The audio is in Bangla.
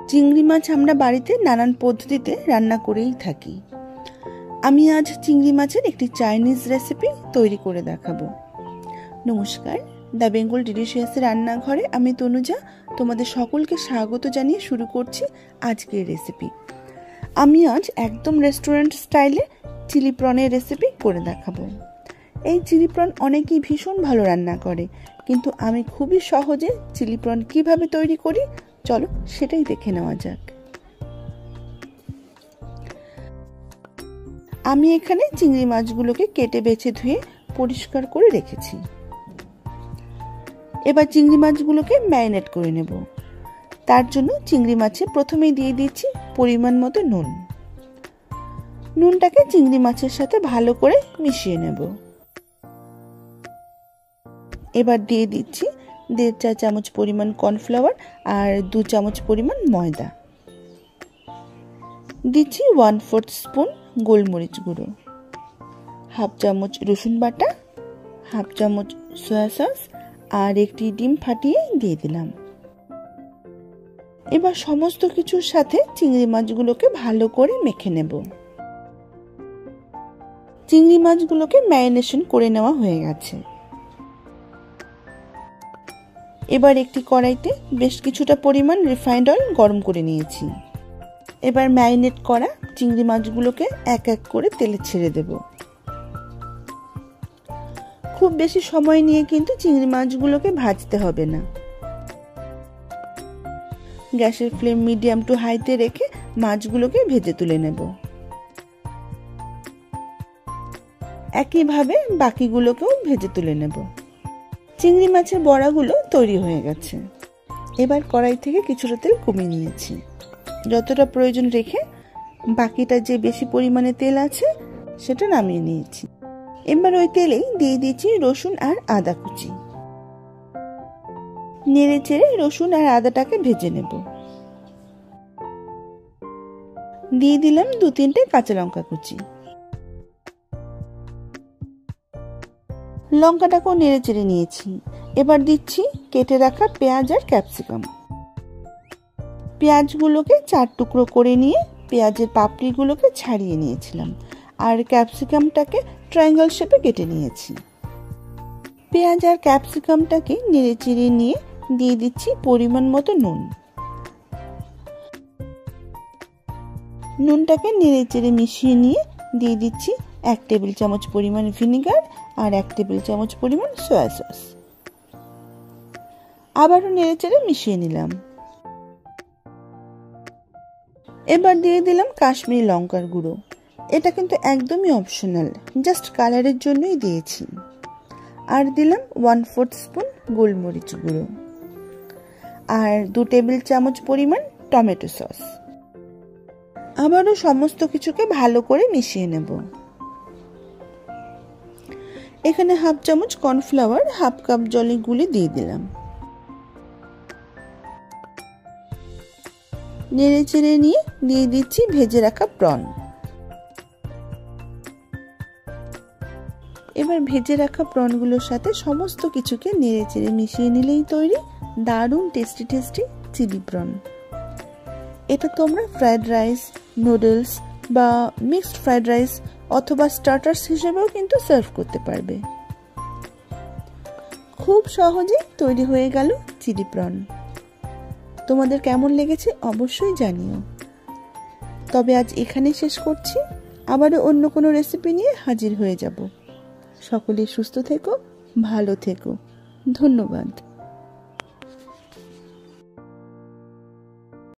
চিংড়ি মাছ আমরা বাড়িতে নানান পদ্ধতিতে রান্না করেই থাকি। আমি আজ চিংড়ি মাছের একটি চাইনিজ রেসিপি তৈরি করে দেখাবো। নমস্কার, দ্য বেঙ্গল ডিলিশিয়াসের রান্নাঘরে আমি তনুজা তোমাদের সকলকে স্বাগত জানিয়ে শুরু করছি আজকের রেসিপি। আমি আজ একদম রেস্টুরেন্ট স্টাইলে চিলি প্রনের রেসিপি করে দেখাবো। এই চিলি প্রন অনেকেই ভীষণ ভালো রান্না করে, কিন্তু আমি খুবই সহজে চিলি প্রন কিভাবে তৈরি করি চলো সেটাই দেখে নেওয়া যাক। আমি এখানে চিংড়ি মাছগুলোকে কেটে বেছে ধুয়ে পরিষ্কার করে রেখেছি। এবার চিংড়ি মাছগুলোকে ম্যারিনেট করে নেব। তার জন্য চিংড়ি মাছে প্রথমেই দিয়ে দিচ্ছি পরিমাণ মতো নুন। নুনটাকে চিংড়ি মাছের সাথে ভালো করে মিশিয়ে নেব। এবার দিয়ে দিচ্ছি 1.5 চা চামচ পরিমাণ কর্নফ্লাওয়ার আর 2 চামচ পরিমাণ ময়দা। দিচ্ছি 1/4 স্পুন গোলমরিচ গুঁড়ো, 1/2 চামচ রসুন বাটা, 1/2 চামচ সয়া সস আর একটি ডিম ফাটিয়ে দিয়ে দিলাম। এবার সমস্ত কিছুর সাথে চিংড়ি মাছগুলোকে ভালো করে মেখে নেব। চিংড়ি মাছগুলোকে ম্যারিনেশন করে নেওয়া হয়ে গেছে। এবার একটি কড়াইতে বেশ কিছুটা পরিমাণ রিফাইন্ড অয়েল গরম করে নিয়েছি। এবার ম্যারিনেট করা চিংড়ি মাছগুলোকে এক এক করে তেলে ছেড়ে দেব। খুব বেশি সময় নিয়ে কিন্তু চিংড়ি মাছগুলোকে ভাজতে হবে না। গ্যাসের ফ্লেম মিডিয়াম টু হাইতে রেখে মাছগুলোকে ভেজে তুলে নেব। একইভাবে বাকিগুলোকেও ভেজে তুলে নেব। চিংড়ি মাছের বড়াগুলো তৈরি হয়ে গেছে। এবার কড়াই থেকে কিছুটা তেল কমিয়ে নিয়েছি। যতটা প্রয়োজন রেখে বাকিটা যে বেশি পরিমাণে তেল আছে সেটা নামিয়ে নিয়েছি। এবার ওই তেলেই দিয়ে দিচ্ছি রসুন আর আদা কুচি। নেড়ে চেড়ে রসুন আর আদাটাকে ভেজে নেব। দিয়ে দিলাম 2-3টে কাঁচা লঙ্কা কুচি। লঙ্কাটাকেও নেড়ে চেড়ে নিয়েছি। এবার দিচ্ছি কেটে রাখা পেঁয়াজ আর ক্যাপসিকাম। পেঁয়াজগুলোকে 4 টুকরো করে নিয়ে পেঁয়াজের পাপড়িগুলোকে ছাড়িয়ে নিয়েছিলাম আর ক্যাপসিকামটাকে ট্রায়াঙ্গেল শেপে কেটে নিয়েছি। পেঁয়াজ আর ক্যাপসিকামটাকে নেড়ে চেড়ে নিয়ে দিয়ে দিচ্ছি পরিমাণ মতো নুন। নুনটাকে নেড়ে চেড়ে মিশিয়ে নিয়ে দিয়ে দিচ্ছি 1 টেবিল চামচ পরিমাণ ভিনেগার আর 1 টেবিল চামচ পরিমাণ সয়া সস। আবারও নেড়ে চেড়ে মিশিয়ে নিলাম। এবার দিয়ে দিলাম কাশ্মীরি লঙ্কার গুঁড়ো। এটা কিন্তু একদমই অপশনাল, জাস্ট কালারের জন্যই দিয়েছি। আর দিলাম 1/4 স্পুন গোলমরিচ গুঁড়ো আর 2 টেবিল চামচ পরিমাণ টমেটো সস। আবারও সমস্ত কিছুকে ভালো করে মিশিয়ে নেব। এখানে 1/2 চামচ কর্নফ্লাওয়ার 1/2 কাপ জলে গুলে দিয়ে দিলাম। নেড়ে চেড়ে নিয়ে দিয়ে দিচ্ছি ভেজে রাখা প্রন। এবার ভেজে রাখা প্রনগুলোর সাথে সমস্ত কিছুকে নেড়ে চেড়ে মিশিয়ে নিলেই তৈরি দারুণ টেস্টি চিলি প্রন। এটা তোমরা ফ্রাইড রাইস, নুডলস বা মিক্সড ফ্রাইড রাইস অথবা স্টার্টার্স হিসেবেও কিন্তু সার্ভ করতে পারবে। খুব সহজেই তৈরি হয়ে গেল চিলি প্রন। তোমাদের কেমন লেগেছে অবশ্যই জানিও। তবে আজ এখানেই শেষ করছি। আবারও অন্য কোনো রেসিপি নিয়ে হাজির হয়ে যাব। সকলে সুস্থ থেকো, ভালো থেকো। ধন্যবাদ।